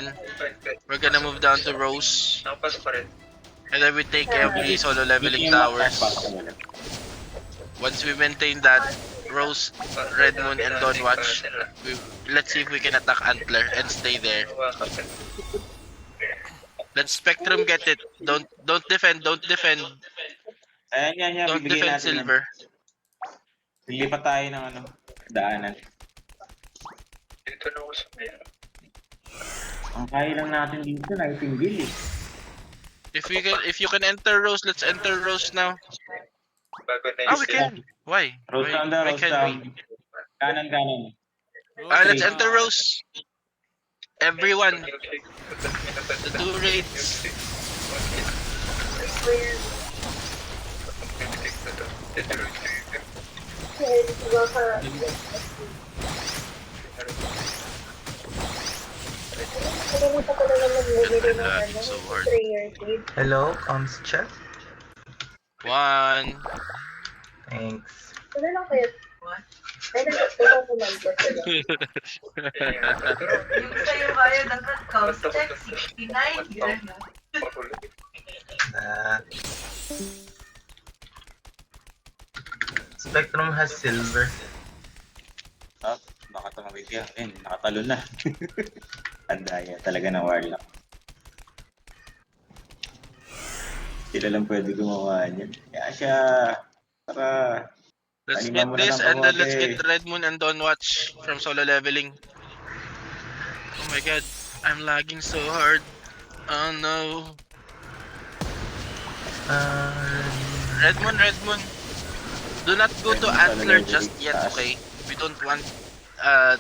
then we're gonna move down to Rose. And then we take every solo leveling towers. Once we maintain that, Rose, Red Moon, and Dawn Watch, let's see if we can attack Antler and stay there. Let Spectrum get it. Don't defend. Don't defend. Ayan, yan. Don't Bibigyan defend natin Silver. yan. Lilipat tayo ng daanan. Dito na ako sa mayor. Ang kaya lang natin dito, Nightingale eh. If you can enter Rose, let's enter Rose now. Bago na Ah, we can. Why? Rose down Why Rose can't down. we? Kanan. Let's enter Rose. Everyone. The 2 raids. So hard. Hello, comms check. 1. Thanks. Yung sa'yo kayo dapat cost check 69. Yan na. Spectrum has silver. Baka tumawid ka. Nakatalo na. Ang daya talaga ng Warlock. Sila lang pwede gumawa niyan. Kaya siya, para... Let's Animan get mo na this ng and then let's kamote. get Red Moon and Dawn Watch from solo leveling. Oh my god, I'm lagging so hard. Oh no. Red Moon. Do not go to Antler just yet, okay? We don't want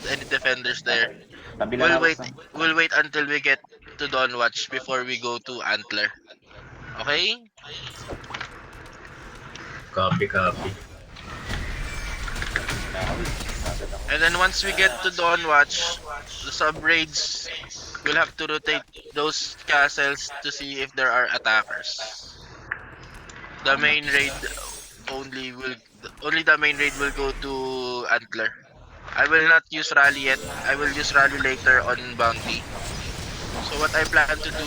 any defenders there. Tabi lang ako sa... We'll wait until we get to Dawn Watch before we go to Antler. Okay? Copy. And then once we get to Dawn Watch, the sub-raids will have to rotate those castles to see if there are attackers. The main raid only the main raid will go to Antler. I will not use rally yet. I will use rally later on bounty. So what I plan to do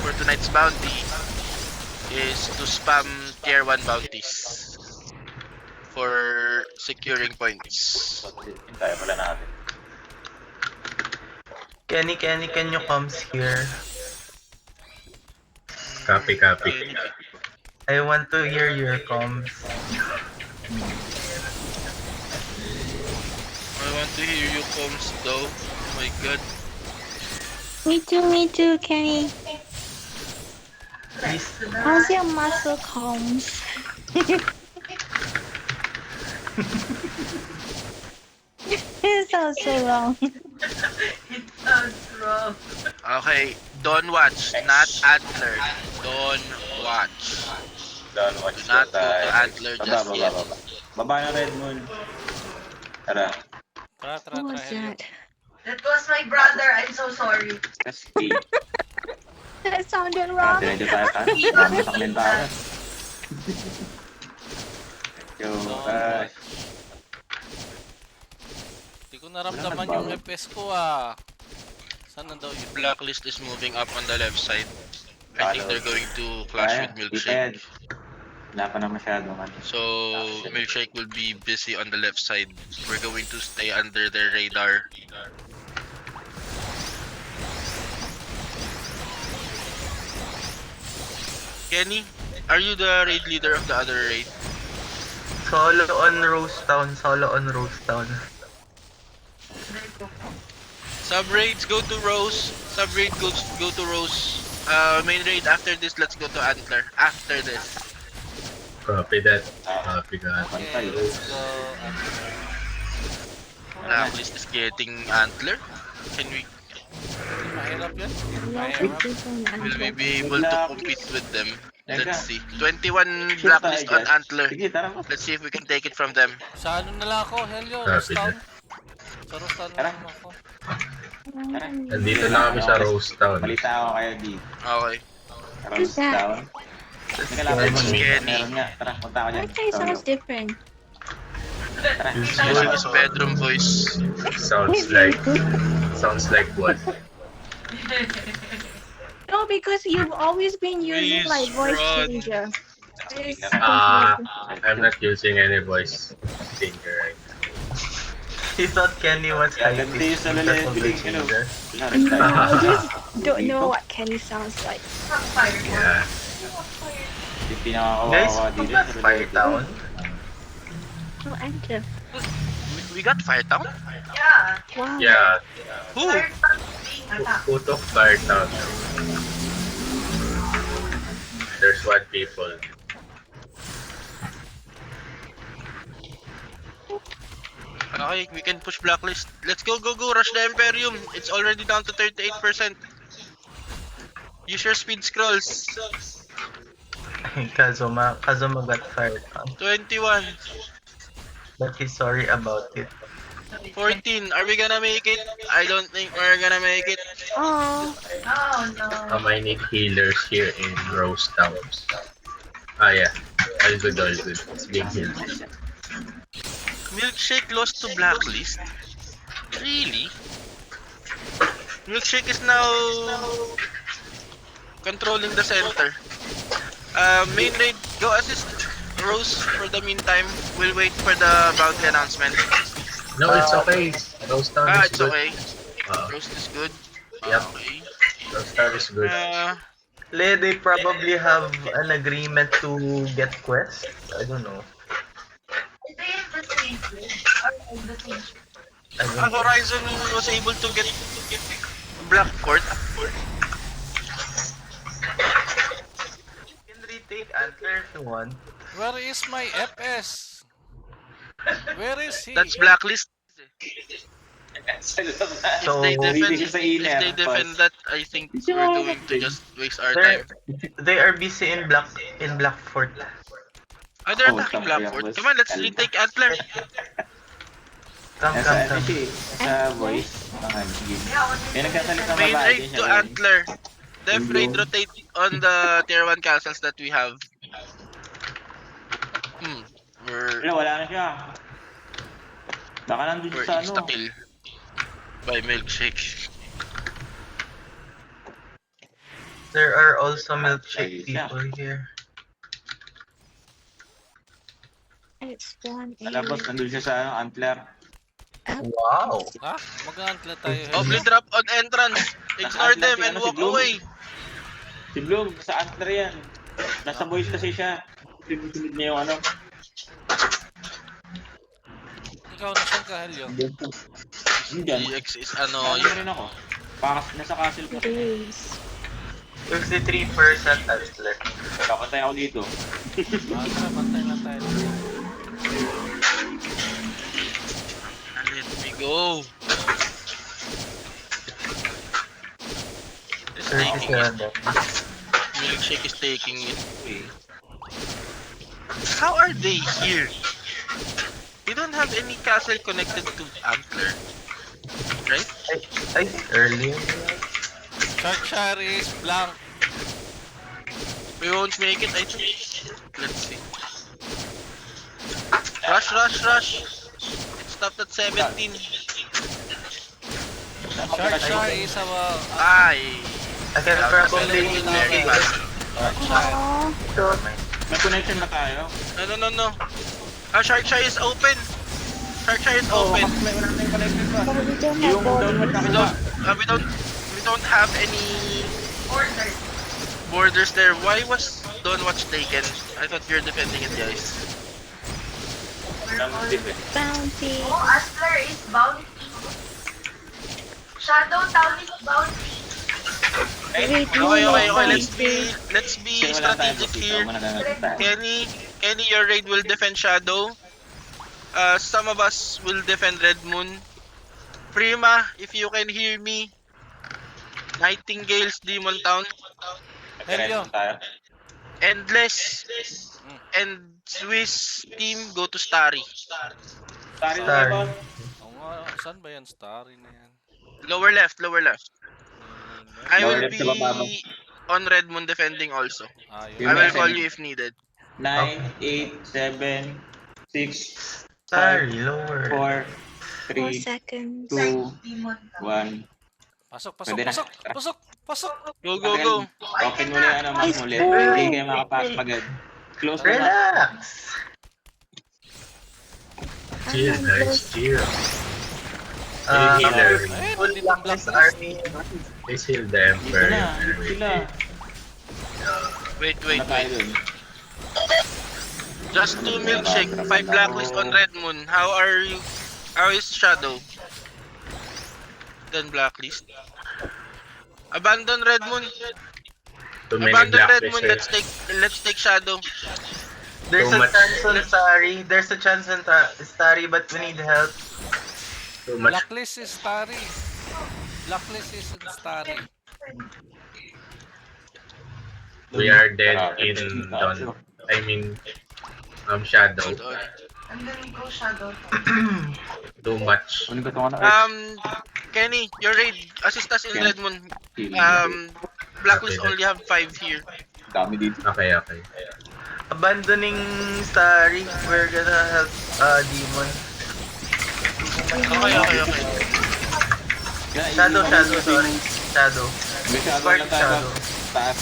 for tonight's bounty is to spam tier 1 bounties for securing points. Kaya pala natin. Kenny, can you comes here? Copy. I want to hear your comms. I want to hear you comms though. Oh my god. Me too, Kenny. Please. How's your muscle comms? It sounds so wrong. It sounds wrong. Okay, Dawn Watch, not Antler. Dawn Watch. Dawn Watch Do not go tayo. to Antler just yet. Baba na Red Moon. Tara. What was that? That was my brother. I'm so sorry. Kasi. That sounded wrong. Diretso tayo ka. Namasak na yung tao. Yo, Hindi ko naramdaman yung FPS ko ah. Saan na daw yun? Blacklist is moving up on the left side. I think they're going to clash with Milkshake. Wala pa na masyado man. So Milkshake will be busy on the left side. We're going to stay under their radar. Kenny, are you the raid leader of the other raid? Solo on Rose Town. Sub-raids go to Rose. Sub-raid go to Rose. Main raid after this, let's go to Antler. After this. Copy that. Copy that. Okay, let's go. Blacklist is getting Antler. Can we? Mahirap yan? Will we be able to compete with them? Let's see. 21 blacklist on Antler. Sige, tara mo. Let's see if we can take it from them. Sa ano na lang ako, Helio, Copy Rostown. that. Sa Rostown na lang ako. Nandito na kami sa Rose Town. Balita ako kayo dito. Okay. Rose Town. Teka lang, Kenny. meron nga. Tara, punta ako dyan. My face sounds different. Tara. Using his bedroom voice. Sounds like what? No, because you've always been using Please like voice run. changer. It's I'm not using any voice changer right now. He thought Kenny was Ganda hype yung sa leveling, ano. no, I just don't know what Kenny sounds like. Yeah. Yung Guys, pinakakawawa dito what's sa Fire Town? Oh, Angela. We got Firetown? Yeah. Wow. Yeah. Who? Third being attacked. Who took Fire Town? There's one people. Okay, we can push Blacklist. Let's go, go, go. Rush the Imperium. It's already down to 38%. Use your speed scrolls. Kazuma got Fire Town. 21. But he's sorry about it. 14. Are we gonna make it? I don't think we're gonna make it. Oh, Oh no. I need healers here in Rose Towns. Ah, yeah. All good, all good. It's being healed. Milkshake lost to Blacklist? Really? Milkshake is now controlling the center. Main raid, go assist Rose for the meantime. We'll wait for the bounty announcement. No, it's okay. Rose Town is It's good. okay. Uh, Rose is good. Yep. Okay. Rose Town is good. They probably have an agreement to get quests. I don't know. Is they in the same place? Or in the same I don't know. Horizon was able to get Blackport. You can retake Antler if you want. Where is my FS? Where is he? That's Blacklist. So, If they hindi siya sa defend, inner, if they defend that, I think we're going to just waste our They're, time. they are busy in Blackfort. Oh, they're Oh, attacking tama, Blackfort. boss. Come on, let's retake Antler. Come, Nasa come, ano come. siya eh, sa voice. Sige. May nagsasalita Main babae raid din to siya. eh. Antler. Def raid rotate on the tier 1 castles that we have. Wala na siya. Baka nandun We're siya sa ano. insta-kill by Milkshake. There are also milkshake Ay, siya. people here. it's 1 Talabas, nandun siya sa ano, Antler. Wow! Ha? Mag-antla tayo. Oh, Helio. blue drop on entrance. Ignore Naka-antler them si and ano, si walk Bloom. away. Si Bloom, sa Antler yan. Nasa voice kasi siya. Sunod niya yung ano. Ikaw nasan ka, Helio? Diyan. DX is Ano annoying. rin ako. Nasa castle ko. days. 53% Antler. Kapatay ako dito. Tara, bantay lang tayo. Let me go. It's taking it. 37. Milkshake is taking it. How are they here? They don't have any castle connected to Antler. Right? I think earlier. Churchyard is blank. We won't make it, I think. Let's see. Rush, rush, rush. It stopped at 17. Churchyard is our... Ay. I can probably Very fast. Oh, May connection na tayo. No. Sharkshy is open. Sharkshy is Oo, open. may wala tayong connection pa. but we don't Yung have downward na We kita. we don't have any order. borders there. Why was Don't Watch taken? I thought you're defending it, guys. bounty. Oh, Astler is bounty. Shadow Town is bounty. Wait, Okay. Let's be Kasi wala tayong strategic posito. here. Mananangag tayo. Kenny, your raid will defend Shadow. Some of us will defend Red Moon. Prima, if you can hear me. Nightingale's Demon Town. Helio. Tayo. Endless and Swiss team go to Starry. Tari Star. na ba? Oo nga, saan ba yan? Starry na yan. Lower left. I Lower will left sa baba. be on Red Moon defending also. Ayun. I will message. call you if needed. 9, 8, 7, 6, Sorry, lower. 4, 4 3, seconds. 2, Demon Town. 1. Pasok, pasok, Pwede na. pasok, pasok, pasok. Go, go, go. Open mo na yung map mo ulit. Hindi kayo makapasok agad. Close na map. Relax! Chill, guys. Chill. Healer. Ay, Full nandito ang blacklist blacklist. army. Please heal the Dito Emperor. na. Dito sila. Wait, Wait, wait, na tayo wait. dun. Just 2 milkshake, 5 blacklist on Red Moon. How are you? How is Shadow? Then blacklist. Abandon Red Moon. Too many Abandon Red Moon. blacklists. Let's take Shadow. There's Too a much. chance on Starry. There's a chance on Starry, but we need help. Too much. Blacklist is Starry. Blacklist is Starry. We are dead in Dawn. I mean, Shadow. And then go Shadow. Too much. Kunin ko ito nga na. Kenny, your raid. Assist us in Yeah. Red Moon. Blacklist only have 5 here. Dami dito. Okay, okay. Abandoning Starry, we're gonna help Demon. Okay. Shadow, sorry. Shadow. May shadow Spark lang tayo. Shadow. Taas.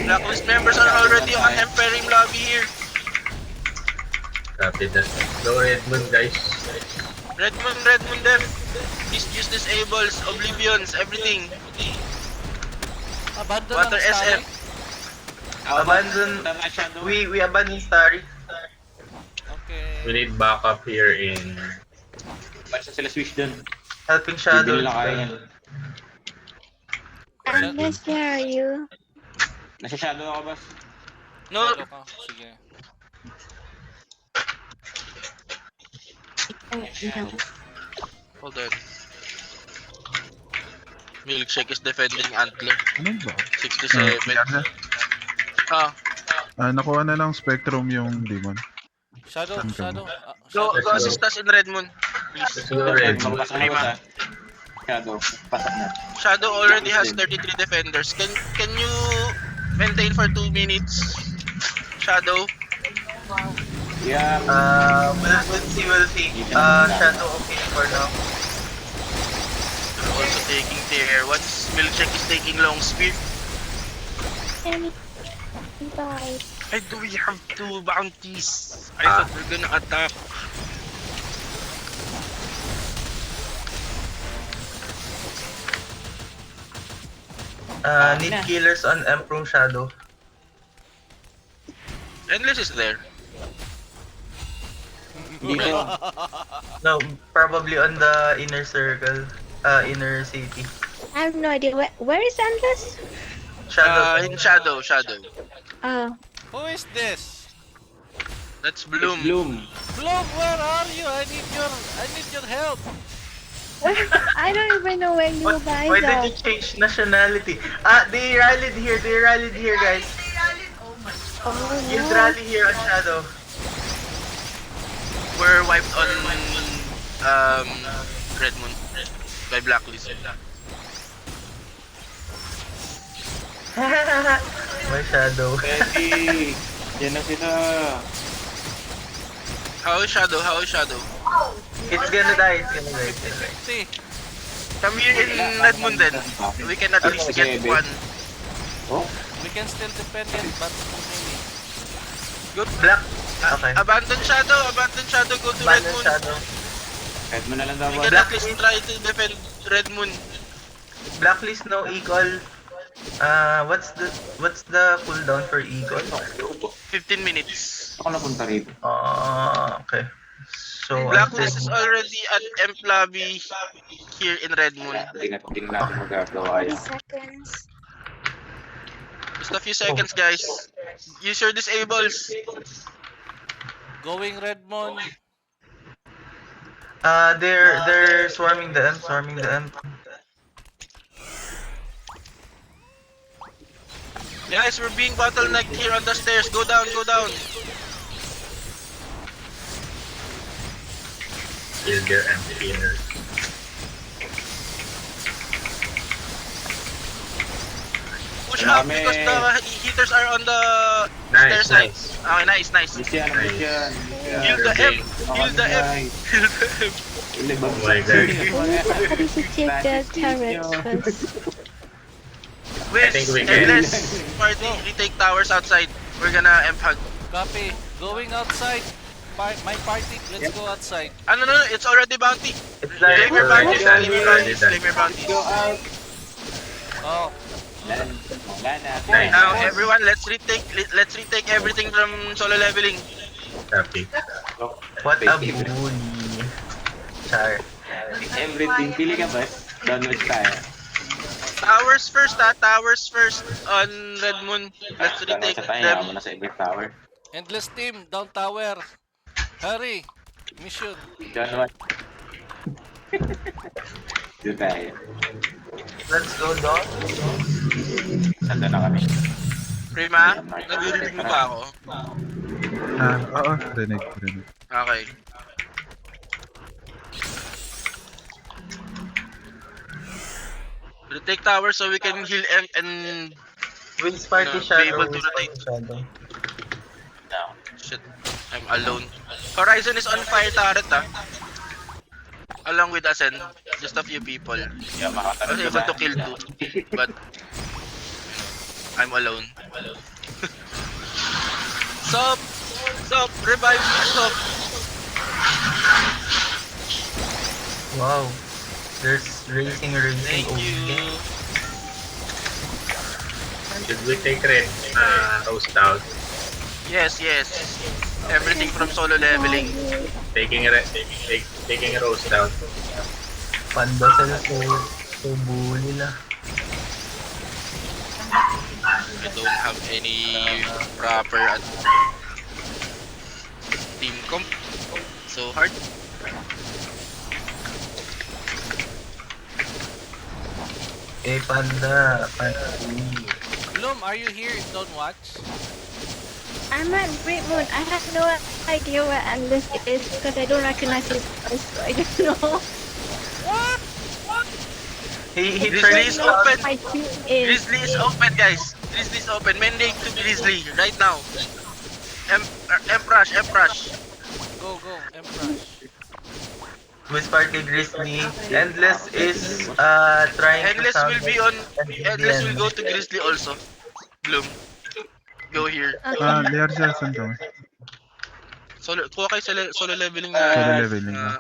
Blacklist members are already on Empering lobby here. Copy that. Go Red Moon, guys. Red Moon them. Use disables, oblivions, everything. Abandon Water ang Starry. SF. Abandon. Tama, shadow. We abandon Starry. Okay. We need backup here in... Basta sila switch dun. Helping Hindi Shadow. nila kaya yan. Agnes, where are you? Nasa shadow ako, boss. No, Shadow ka. Sige. Oh, no. hold on. Milkshake is defending Antler. Ano ba? 67. Ah, Nakuha na lang Spectrum yung Demon. Shadow, Saan ka Shadow. go assist us in Red Moon. Please. Let's go Red Moon. Magpasok na, boss, ha? Shadow. Pasok na. Shadow already has 33 defenders. Can you maintain for 2 minutes? Shadow. Yeah. We'll see. Shadow okay for now. We're also taking tier. Once Milkshake is taking long spear. Kenny, bye. Why do we have 2 bounties? I thought we're gonna attack. Need killers on Emperor Shadow. Endless is there. Dito. No, probably on the inner circle. Inner city. I have no idea. Where is Endless? Shadow. In Shadow. Oh. Who is this? That's Bloom. Bloom. Bloom, where are you? I need your help. I don't even know where you Why guys did are. you change nationality? They rallied here, guys. Oh my god. Oh, You'd no. rally here on Shadow. We're wiped on Red Moon by Blacklist. My Shadow. Ready. Yan na sila. How is Shadow? It's gonna die. 50-50. Come here in Red Moon then. We can at least get one. Oh? We can still defend it, but too many. Good. Black. Okay. Abandon Shadow, go to Red Abandon Moon. Shadow. Kahit mo na lang daw, We boss. can at least try to defend Red Moon. Blacklist no equal. What's the cooldown for equal? 15 minutes. Ako napunta rito. Okay. So Blacklist is already at Emp Lobby here in Red Moon. Hindi natin magagawa 30 yan. seconds. Just a few seconds, guys. Use your disables. Going Red Moon. They're swarming the M. Guys, we're being bottlenecked here on the stairs. Go down. Kill their Emperor. Push up Dami. because the heaters are on the Nice, stairs. nice. Okay, nice. Miss yan. Heal the M. Heal Heal the M. Oh my God. We need to check the turrets first. Wiz, think we can. Endless, party, retake towers outside. We're gonna hug. Copy. Going outside. My party, let's go outside. No, it's already bounty. It's like Claim your already bounties, done, claim your already bounties, done. claim your bounties. Go out. Oh, Wala na. Nice. Now everyone, let's retake everything from solo leveling. Copy. what a bully. Char. Everything. Pili ka, boss. Download tayo. Towers first on Red Moon. Let's retake Sa tayo, them. mo na sa every tower. endless team, down tower. Hurry. Mission. Download. Doon tayo. Let's go, dog. Saan na kami? Prima, nabirinig mo ba ako? Oo, rinig. Okay. Retake tower so we can heal and Wiz party No, be shadow. able to Wiz rotate. party shadow. No. shit. I'm alone. Horizon is on fire turret along with Ascend. Just a few people. I Yeah, was makakaroon able to kill two, but I'm alone. Sup, revive me, sup. Wow. There's racing. Thank Oh, you. Should we take red? Roast out. Yes. Everything from solo leveling. Taking roast out. Panda sila so bully na. I don't have any proper team comp. So hard. Panda. Bloom, are you here? Don't watch. I'm at Great Moon. I have no idea where Endless is because I don't recognize his voice. So I don't know. He Grizzly tried is to open. My team is. Grizzly is open, guys. Grizzly is open. Mandate to Grizzly right now. Emrush. Go, Emperor. Wiz party Grizzly. Endless is trying Endless to will be on. Endless will go to Grizzly also. Bloom. Go here. Okay. Liar siya, saan kami? Kuha kayo solo leveling Solo na. leveling na.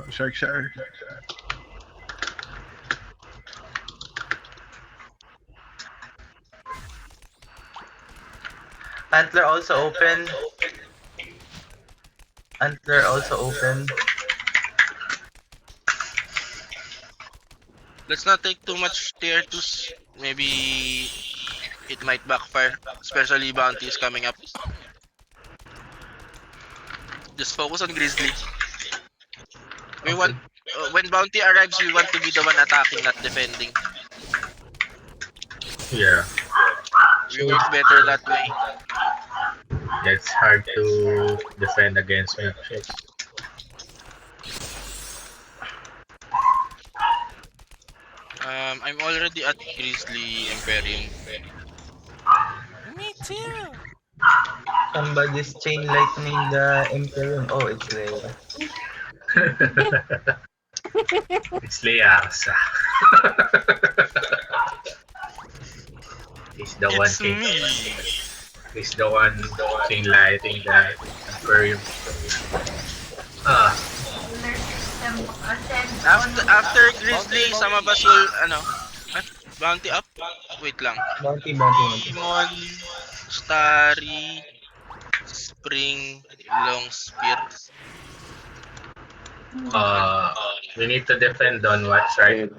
Shark. Antler also open. Let's not take too much tier 2s. Maybe it might backfire. Especially bounty is coming up. Just focus on Grizzly. We want when bounty arrives, we want to be the one attacking, not defending. Yeah. We work better that way. It's hard to defend against milkshakes. I'm already at Grizzly Imperium. Me too. Somebody's chain lightning the Imperium. Oh, it's there. It's Learsa. He's the one It's thing. me. He's the one thing lighting the aquarium. After Grizzly, some of us will bounty up. Wait lang. Bounty. Demon, Starry, Spring, Long Spear. We need to defend on watch, right?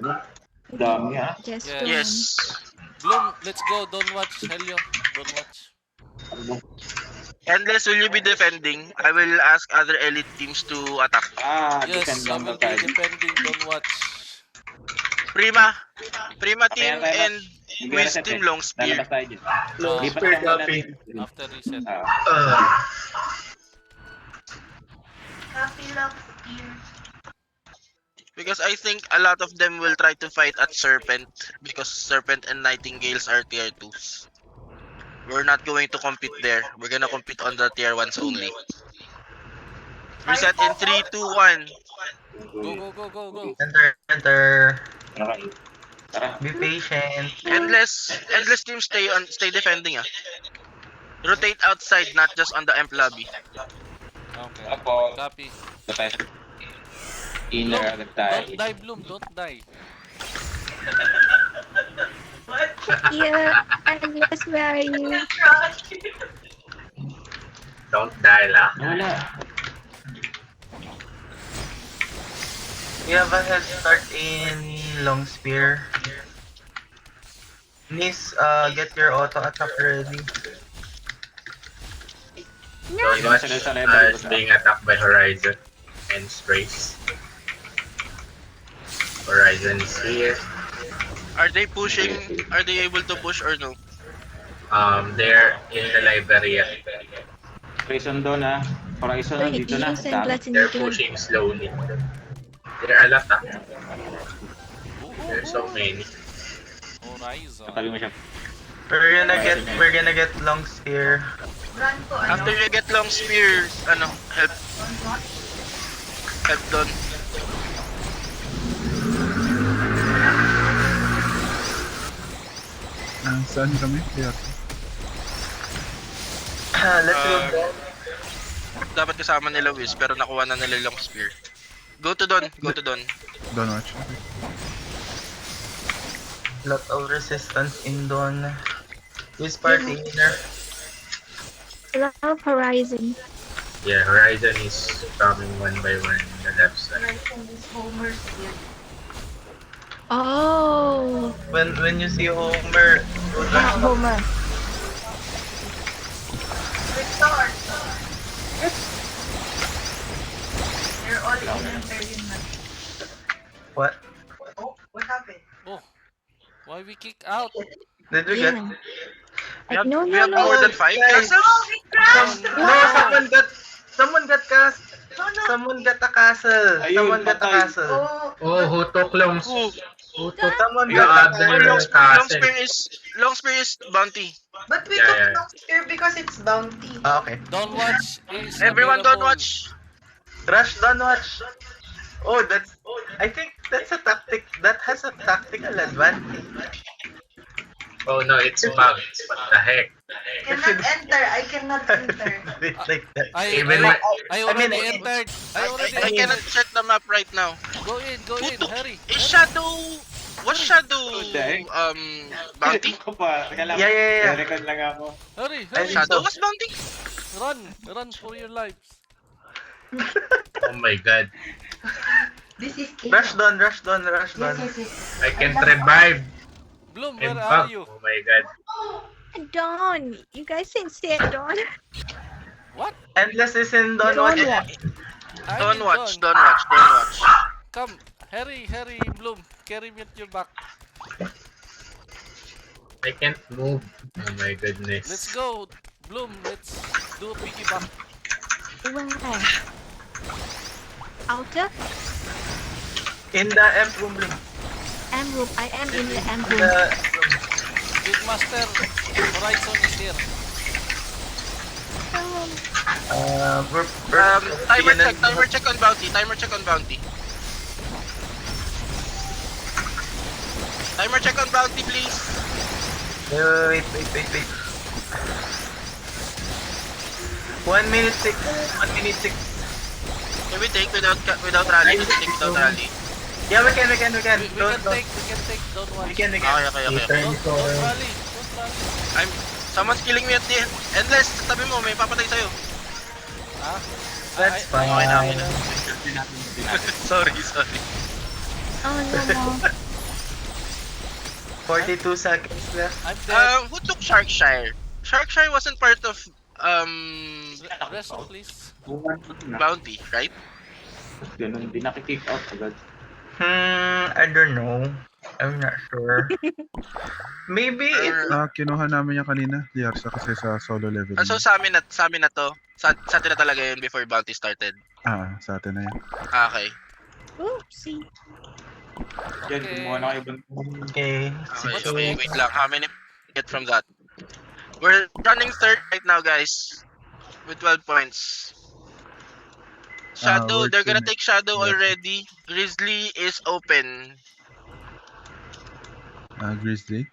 Dami, ha? Just Yeah. don't. Yes. Bloom, let's go. Don't watch. Helio, don't watch. Endless, will you be defending? I will ask other elite teams to attack. Yes, Defend I lang will ba be tayo? defending. Don't watch. Prima team Okay, and Wiz Reset, team Long Spear. Lalabas tayo dyan. Long Lipat Spear, lang muna copy. natin. After reset. Copy long spear. Because I think a lot of them will try to fight at Serpent because Serpent and Nightingales are tier 2s. We're not going to compete there. We're gonna compete on the tier 1s only. Reset in 3, 2, 1. Go. Enter. Okay. Tara. Be patient. Endless team stay defending Rotate outside, not just on the amp lobby. Okay. Apo. Copy. Tapos. Inner agad tayo. Don't die, Bloom. Don't die. Yeah, Endless, where are you? Don't die lang. Wala. We have a head start in long spear. Nis, get your auto attack ready. Don't watch is being attacked by Horizon and Sprays. Horizon is here. Are they pushing? Are they able to push or no? They're in the library. Horizon doon Horizon Wait, dito na. use Endless in They're the door. pushing slowly. There are a lot. There's so many. Horizon. Katabi mo siya. We're gonna get long spear. Run to ano? After you get long spear, help doon. Saan kami? Yeah. Let's go. Dapat kasama nila Wiz, pero nakuha na nila long spear. Go to Don. Don't watch. Okay. Lot of resistance in Dawn. This party inner. Love Horizon. Yeah, Horizon is coming one by one in the left side. Horizon is Homer's here. Oh, When you see Homer, go not down. Homer. Restart! You're all in Imperium na. What? Oh, what happened? Oh. Why we kick out? Did we get? Yeah. No, We have no, more no. than 5 Guys. castles? Oh, we crashed! No, someone got cast. No, no! Someone got a castle. Ayun, Someone got a patay. castle. Oh, Oh, who took long? Who? Who took Someone the got a other castle? Long spear is bounty. but we Yeah, took yeah. long spear because it's bounty. Okay. Don't watch is Everyone don't available. watch. Rush, don't watch. Oh, I think that's a tactic. That has a tactical advantage. Oh no, it's bugged. What the heck? Cannot enter. I cannot enter. It's like that. I Even I, when- I already I mean, entered. I already I entered. cannot check the map right now. Go in, hurry. Is Shadow... What Shadow... Okay. Bounty? Ko pa. Teka lang. Yeah. Record lang ako. Hurry. Shadow was bounty? Run for your lives. Oh my god. This is Rush down. Yes, yes. I can't revive. Bloom, I'm where are back. you? Oh my god. Dawn. You guys didn't say Dawn. What? Endless is in Dawn. Dawn Watch. watch. I'm Don't watch, done. don't watch. Come, hurry, Bloom. Carry me at your back. I can't move. Oh my goodness. Let's go, Bloom. Let's do a piggyback. Where? Outer? In the M room. M room. I am in the M room. The Big Master, Horizon is here. we're Timer check on bounty. Timer check on bounty, please. Wait. 1 minute 6. Can we take without rally? Can we take without rally? Yeah, we can. We can Don't. take, don't watch. We can. Okay. Don't rally. Someone's killing me at the end. Endless, tabi mo, may papatay sa'yo. Ah? That's fine. Okay na. Sorry. Oh no. 42 seconds left. I'm dead. Who took Sharkshire? Sharkshire wasn't part of Rest, please. bounty, right? Ganun, di nakikick out agad. I don't know. I'm not sure. Maybe it... Kinuha namin yan kanina. Liarsa kasi sa solo level. So sa amin na to. Sa atin na talaga yun before bounty started. Sa atin na yan. Okay. Oopsie. Yan, kumuha na kayo. Okay. Okay, wait lang. How many get from that? We're running third right now, guys. With 12 points. Shadow, they're gonna Words take Shadow Yeah. already. Grizzly is open. Grizzly.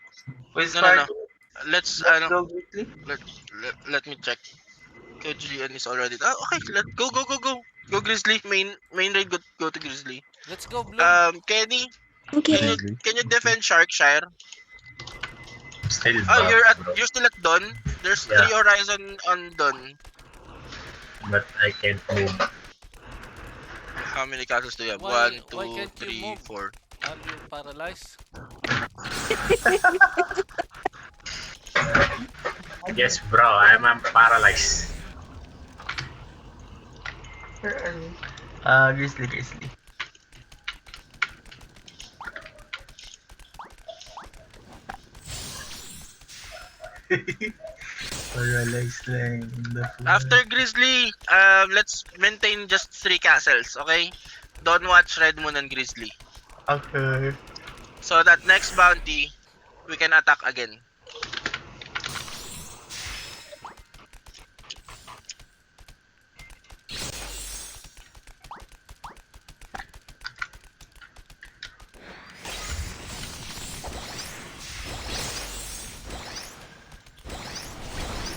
With No, no, no. Spark, Let's let's go Grizzly. let me check. KGN is already. Okay. Go Grizzly. Main raid. Go to Grizzly. Let's go, Bloom. Kenny, Okay. Grizzly. can you defend Sharkshire? Still Oh, buff, bro. you're still at Dawn. There's Yeah. 3 Horizon on Dawn. But I can't move. How many castles do you have? Why 1, 2, can't you 3, move? 4. Are you paralyzed? Yes, bro. I'm paralyzed. Where are we? Grizzly. Paralyzed lang in the floor. After Grizzly, let's maintain just 3 castles, okay? Don't watch Red Moon and Grizzly. Okay. So that next bounty, we can attack again.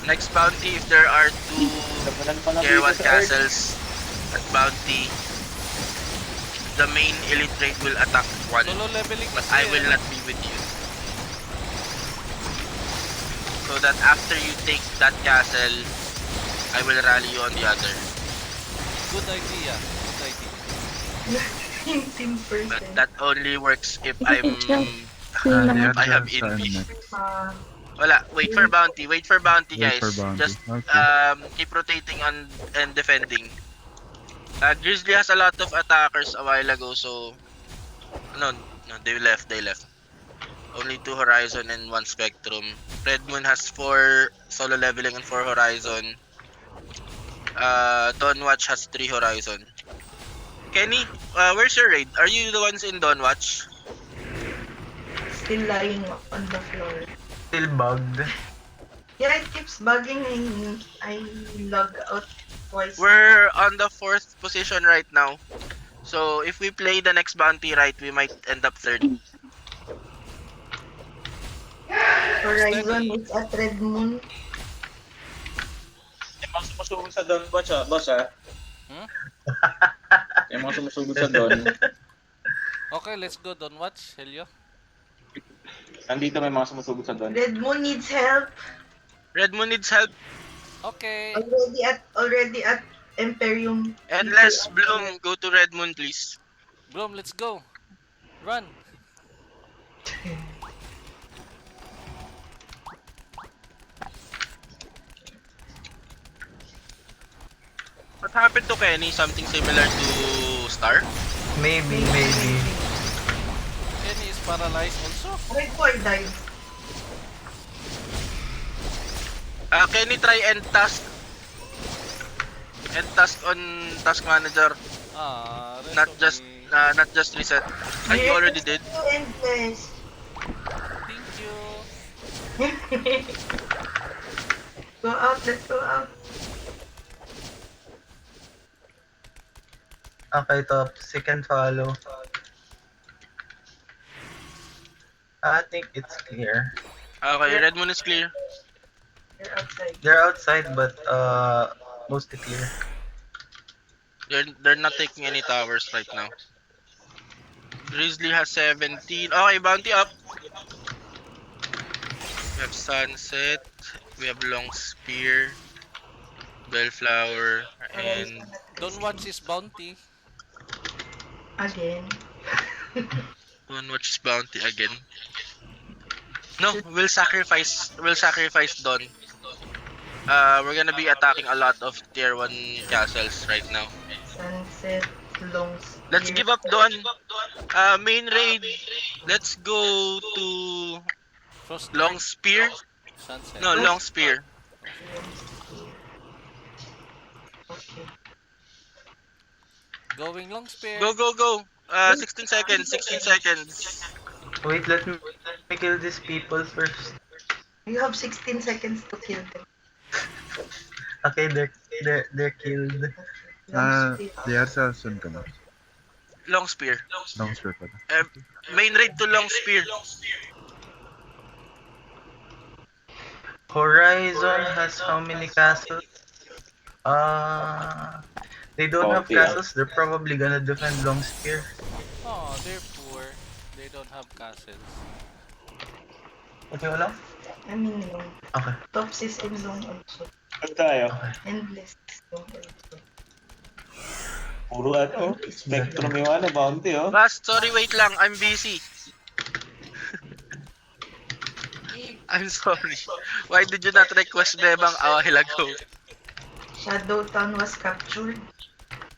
Next bounty, if there are 2 Labanan pa lang Tier 1 dito sa Earth. castles at bounty, the main elite raid will attack 1. Solo leveling But kasi I will eh. not be with you. So that after you take that castle, I will rally you on the other. Good idea. Good idea. Yung team But person. that only works if I'm Yeah, I have sa envy. next. Wala, wait for bounty Wait guys. for bounty. Just Okay. keep rotating on and defending. Grizzly has a lot of attackers a while ago, so no, they left. Only 2 Horizon and 1 Spectrum. Red Moon has 4 solo leveling and 4 Horizon. Dawnwatch has 3 Horizon. Kenny, where's your raid? Are you the ones in Dawnwatch? Still lying on the floor. Still bugged. Yeah, it keeps bugging and I log out twice. We're on the 4th position right now. So if we play the next bounty right, we might end up 3rd. Horizon is at Red Moon. Yung mga sumusugod sa Dawn, boss ah. Hmm? Yung mga sumusugod sa Dawn. Okay, let's go. Don't watch, Helio. Nandito may mga sumusugod sa Dawn. Red Moon needs help. Red Moon needs help. Okay. Already at Imperium. Endless Bloom, go to Red Moon please. Bloom, let's go. Run. What happened to Kenny? Something similar to Star? Maybe. Kenny is paralyzed also. Red Boy died. Kenny, try end task. End task on Task Manager, Rest not of just me. not just reset. You already did. Endless. Thank you. Go out, let's go out. Okay, top. Second follow. I think it's clear. Okay, Red Moon is clear. You're outside. They're outside, but mostly clear. They're not taking any towers right now. Grizzly has 17. Okay, bounty up. We have Sunset. We have Long Spear, Bellflower, and Don't watch his bounty. Again. Don't watch his bounty again. No, we'll sacrifice Dawn. We're gonna be attacking a lot of tier 1 castles right now. Sunset, long Let's spear. give up Dawn. Main raid. Let's go to Frost Long Spear. Sunset. No, Long Spear. Okay. Going long spear. Go. 16 seconds. Wait, let me kill these people first. You have 16 seconds to kill them. Okay, they're killed. They are sa Sun ka na. Long spear. Long spear pala. Main raid to long spear. Horizon has how many castles? They don't have 40, yeah. castles. They're probably gonna defend long spear. Oh, they're poor. They don't have castles. Okay, wala? I mean, no. Okay. Tops is in long also. Saan tayo? Endless is long also. Puro ano, Spectrum yung ano, bounty oh. Last, sorry, wait lang. I'm busy. I'm sorry. Why did you not request Bebang a while ago? Shadow Town was captured.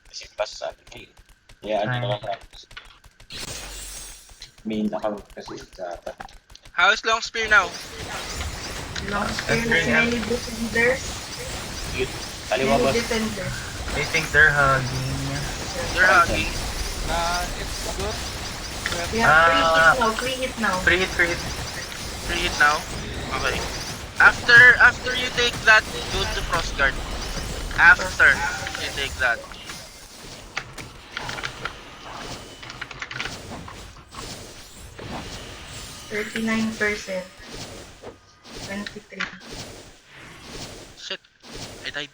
Kasi pas sa akin. Yeah, ano naman. Main account kasi sa How is long spear now? Long spear has many defenders. Kaliwa Many boss. defenders. I think they're hugging. They're hugging. It's good. We have free hit now. Free hit, free hit. Free hit now. Okay. After you take that, go to cross guard. After you take that. %39%. 23. Shit. I died.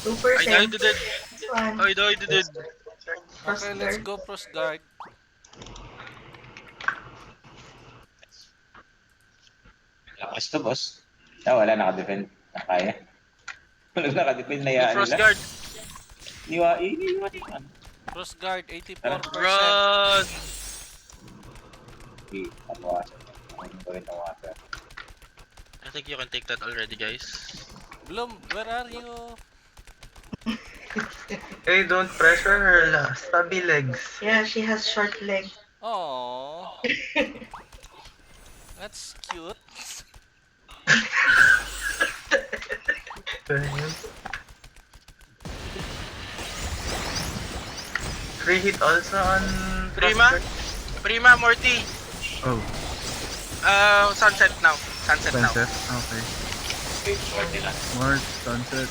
2%. I died dead. One. I died dead. Okay, let's go cross guard. Lakas to boss. Wala naka-defend. Nakaya. Walang naka-defend na Go yan cross nila. guard. Iniwan. Cross guard, 84%. Run! I think you can take that already, guys. Bloom, where are you? Hey, don't pressure her. Stubby legs. Yeah, she has short legs. Oh, that's cute. Free hit also on Prima? Prima, Morty. Oh, Sunset now. Sunset now. sunset. Okay. March, sunset.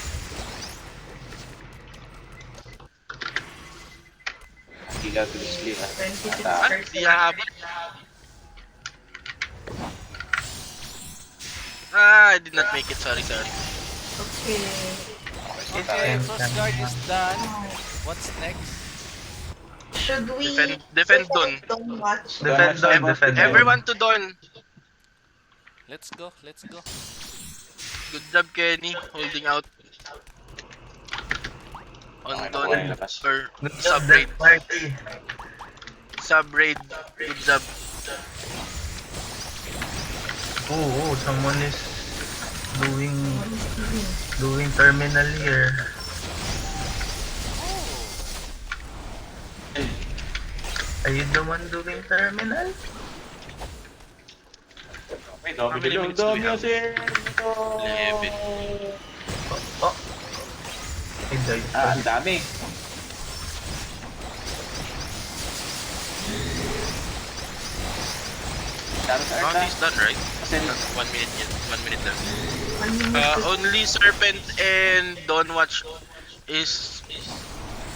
Sila to sleep. 26%. Di hahabol. I did not make it. Sorry. Okay. Okay, cross guard is done. What's next? Should we Defend Dawn. Don't watch? Defend Dawn, defend Dawn. Everyone to Dawn. Let's go. Good job, Kenny. Holding out. On Dawn. Or Good job, sub-raid. Death Party. Sub-raid. Good job. Oh, someone is doing terminal here. Are you the one doing terminal? May How many minutes do we have? 11. Oh. I died. Ang dami. Bounty is done, right? Kasi 1 minute yet. 1 minute left. 1 minute. Only Serpent and Dawnwatch is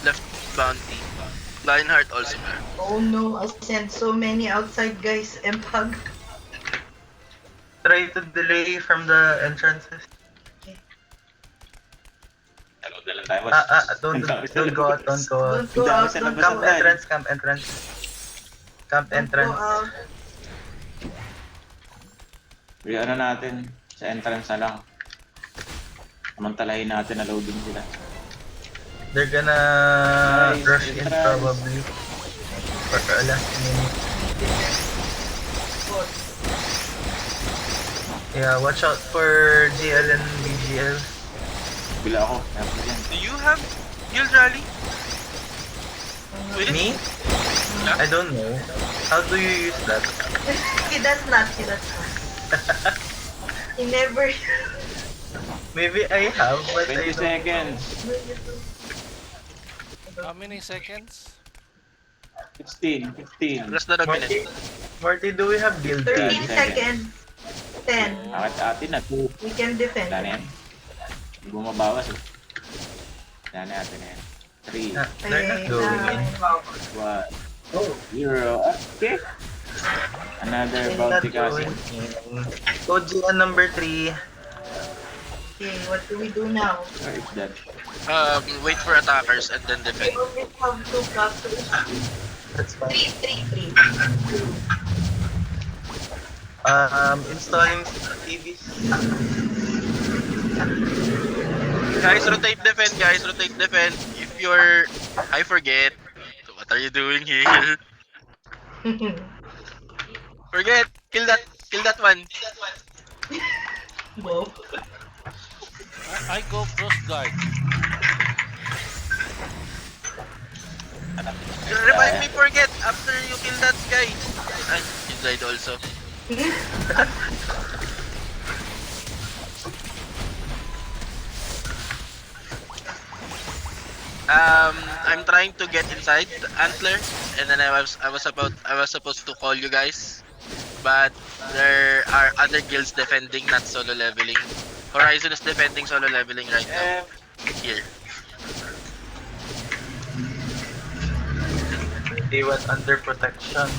left bounty. Lionheart also. Oh no, I sent so many outside guys. Empag. Try to delay from the entrances. Dalawag na lang tayo, boss. Don't go out, don't go out. Don't go out. Sa Don't labas go Camp out. entrance, camp entrance. Camp Don't go entrance. out. Ano natin, sa entrance na lang. Samantalahin natin na loading sila. They're gonna Nice, rush in entrance. probably. For a last minute. Yeah, watch out for GL and BGL. Bila ako, meron ko dyan. Do you have Guild Rally? With it? Me? Yeah. I don't know. How do you use that? He does not. He never. Maybe I have, but 20 I don't. seconds. How many seconds? 16, 15. Less than a minute. Morty, do we have guild 13 rally? seconds. 10. Akit atin na, 2. We can defend. Wala na yan. Hindi bumabawas eh. Yan natin yan. 3, They're not going in. 1, 0. Okay. Another They're bounty not castle. going in. Koji on number 3. Okay, what do we do now? Where is that? Wait for attackers and then We defend. only have 2 castles. That's fine. 3. Installing TVs. Guys, rotate defend, guys, rotate defend. If you're... I forget. What are you doing here? Forget! Kill that one. No. I go cross guard. Revive me, forget! After you kill that guy. Ay, you died also. I'm trying to get inside Antler, and then I was supposed to call you guys, but there are other guilds defending, not solo leveling. Horizon is defending solo leveling right now. Here. They went under protection.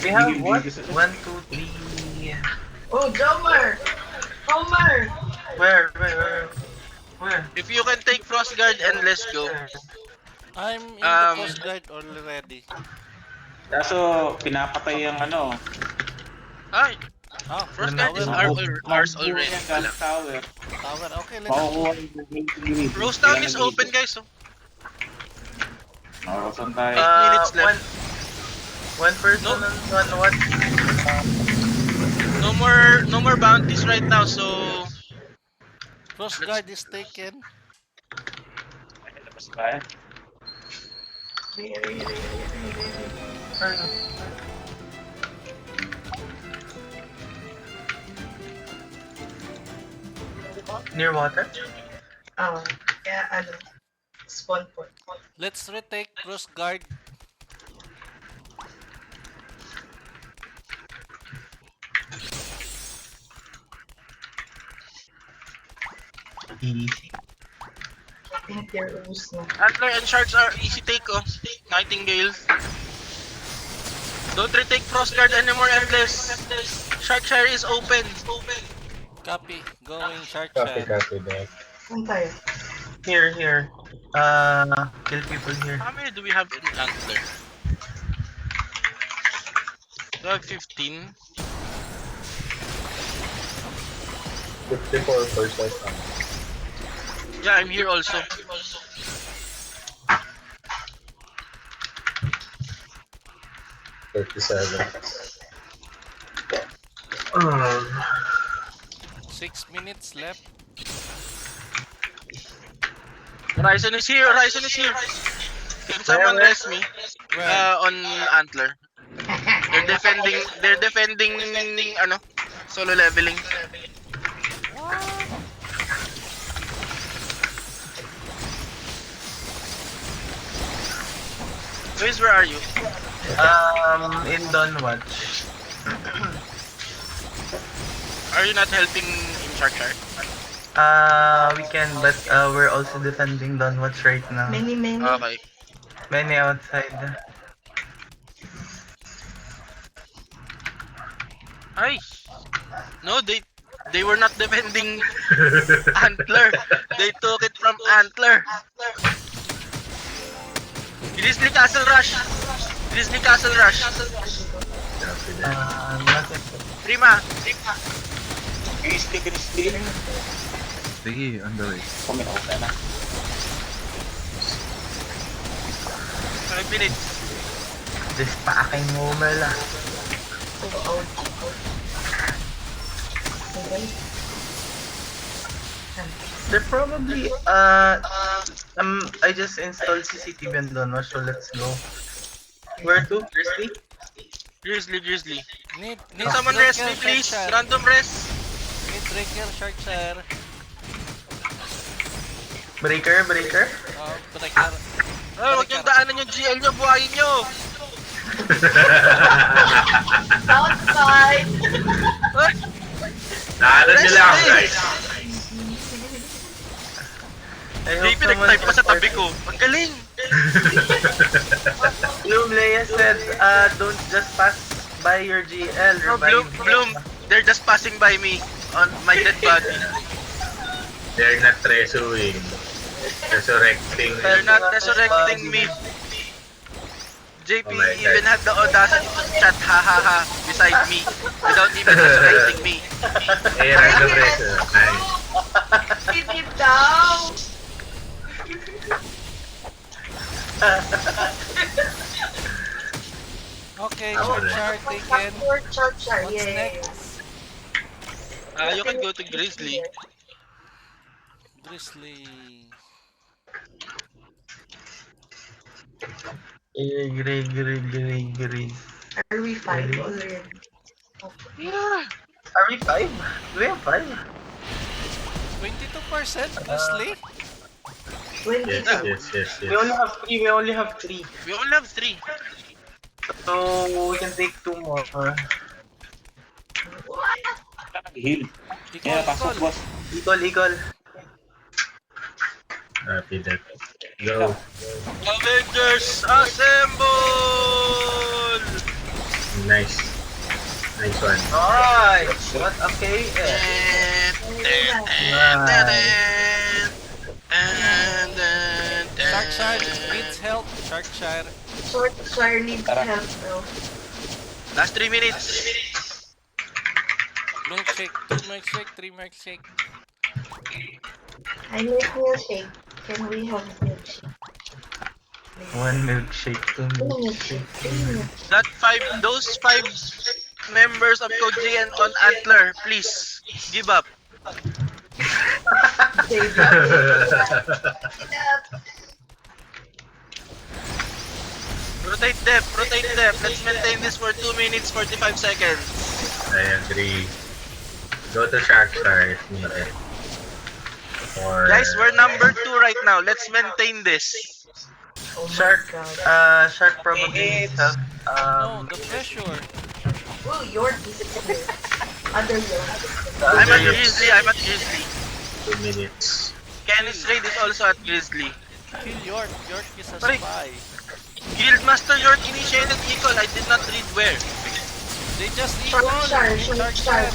We have what? 1, 2, 3. Oh, Jomer! Homer! Where? If you can take Frost Guard and let's go. I'm in the coast guard already. Kaso, pinapatay ang ano. Ay, Ah, Frost Guard is ours already. Wala. Tower. tower. Okay, let's Makukuha yung Rose Town is open, guys. Oh. Saan tayo? 8 minutes left. One person No. on what? No more bounties right now, so cross guard is taken. Tapos ba? Near water? Kaya ano, spawn point. Let's retake cross guard. Easy. I think they're loose na. Antler and Sharks are easy take, oh. Nightingale. Don't retake Frost Guard anymore, Endless. Shark Shire is open. Copy. Going shark Copy, share. copy that. Saan tayo? Here. Kill people here. How many do we have in Antler? We have 15. 54 first life. Yeah, I'm here also. $37. 6 minutes left. Horizon is here. Can someone rest me? On Antler. They're defending ano? Solo leveling. Guys, where are you? In Dawnwatch. Are you not helping in Shark Shire? We can, but we're also defending Dawnwatch right now. Many. Okay. Many outside. Ay! No, they were not defending Antler. They took it from Antler. Grizzly Castle Rush. Nothing. Prima. Grizzly. Sige, on the way. Kuminauta na. 5 minutes. Just paaking mo mala. Okay. They're probably I just installed CCTV on Dawnwatch, so let's go. Where to? Grizzly. Need Can someone rest me, please? Random rest. Need breaker shark share. Breaker? Breaker. Ay, huwag niyong daanan yung GL niyo, buhayin niyo! Outside. Ay, Naalan nyo lang, guys. I hope JP nag-type pa sa tabi someone- ko. Ang galing! Bloom Leia said, don't just pass by your GL. Oh, Bloom, Bloom, they're just passing by me on my dead body. They're not resurrecting. Resurrecting. They're not resurrecting me. JP Oh my even God. had the audacity to chat ha ha ha beside me without even resurrecting me. Eh, random resur. Nice. Keep it down. Okay, Oh, Char taken. Char, What's yeah. next? You can go to Grizzly. Grizzly. Grig. Are we fine already? Yeah. Are we 5? Do we have 5? 22% Grizzly? 22. Yes. We only have 3. We only have 3. So we can take 2 more. Heal. Yeah, pasok, boss. Eagle. Happy that. Go. Avengers assemble! Nice. Nice one. Alright. What a KS. Sharkshire needs help. Sharkshire. Short needs Tara. help now. Last 3 minutes. Milkshake. 2 milkshake. 3 milkshake. I make milkshake. Can we have milkshake? 1 milkshake, 2 Milkshake. milkshake. That 5, those 5 members of Code GN on Antler, please give up. Save Rotate depth. Let's maintain this for 2 minutes 45 seconds. I agree. Go to Sharkshire if needed. Or... Guys, we're number 2 right now. Let's maintain this. Oh my Shark, God. Shark probably needs help. No, the pressure. Oh, York is here. Other York. I'm at Grizzly. 2 minutes. Kenneth's raid is also at Grizzly. Kill York. York is a Sorry. spy. Guildmaster York initiated equal. I did not read where. They just equal. Sharkshire.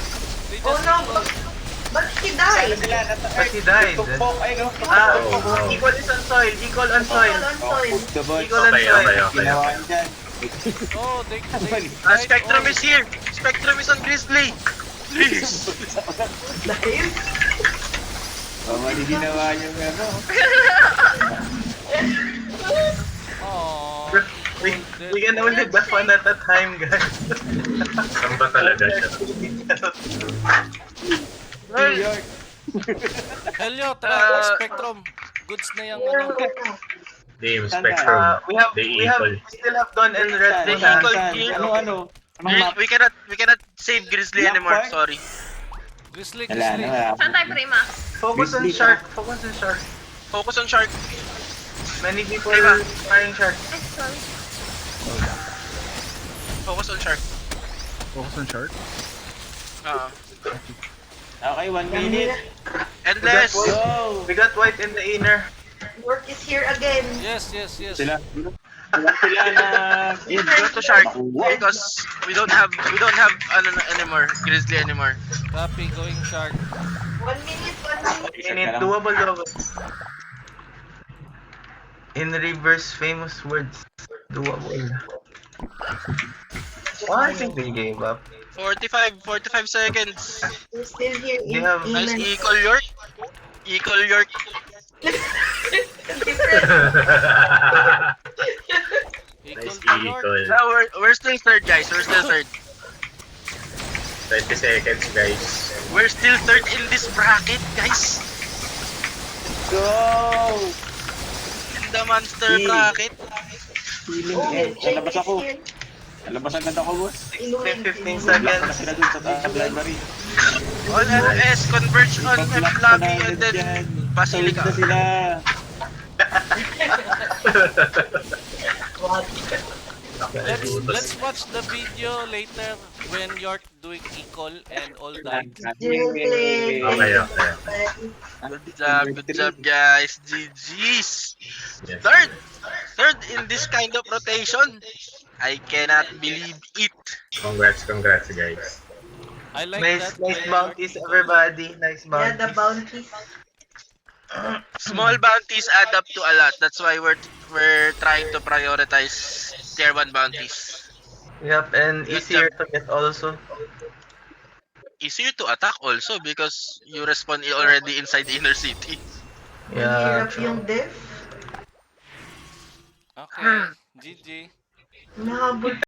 They Oh just no, equal. but he died. But he died. Tukpok, ay no. Oh, no. Equal is on soil. Equal on soil. On soil. The boy. Equal on Okay. soil. Ginawa niya dyan. Oh, they Spectrum oh, is here. Spectrum is on Grizzly. Please. Died? Oh, mali ginawa niya ano. Aw. We can only buff one at a time, guys. Saan ba talaga siya? New York. Helyo, tara. Spectrum. Goods na yung ano. Game Spectrum. They we equal. still have Dawn and Red. They Bull, equal ah. here. Ano? Anong map? We cannot save Grizzly Black anymore. Park? Sorry. Grizzly, Wala Grizzly. na, wala. Saan tayo prima? Focus on Grizzly, Shark. Focus on Shark. Focus on Shark. Many people Diba? firing Shark. Focus on Shark. Focus on shark. Okay, 1 minute. Endless. Go! We got white in the inner. York is here again. Yes. Sila. Sila na... Go to Shark because we don't have ano anymore. Grizzly anymore. Copy, going shark. 1 minute. Minute, doable. In reverse, famous words. Doable. Oh, I think they gave up. 45 seconds. We're still here They in have Nice England. equal York. Equal York. Nice Equal to York. equal. No, we're still third, guys. We're still third. 20 seconds, guys. We're still third in this bracket, guys. Go! In the monster bracket. Healing Oh, end. Jake Lalabas is ako. here. Lalabas agad ako, boss. Inuwi. 15 Black na seconds. sila dun sa library. All FS converge on F Black lobby na and then dyan. Basilica. Sold na sila. What? Let's watch the video later when you're doing equal and all that. Okay, okay. Good job, guys. GG's. Yes. Third in this kind of rotation. I cannot believe it. Congrats, guys. I like Nice, that. nice when bounties, you're- everybody. Nice Yeah, the bounties. bounties. Small bounties add up to a lot. That's why we're trying to prioritize tier 1 bounties. Yep, and Good easier to get also. Easier to attack also because you respawn already inside inner city. Yeah. Hirap yung diff. Okay, GG. Nahabol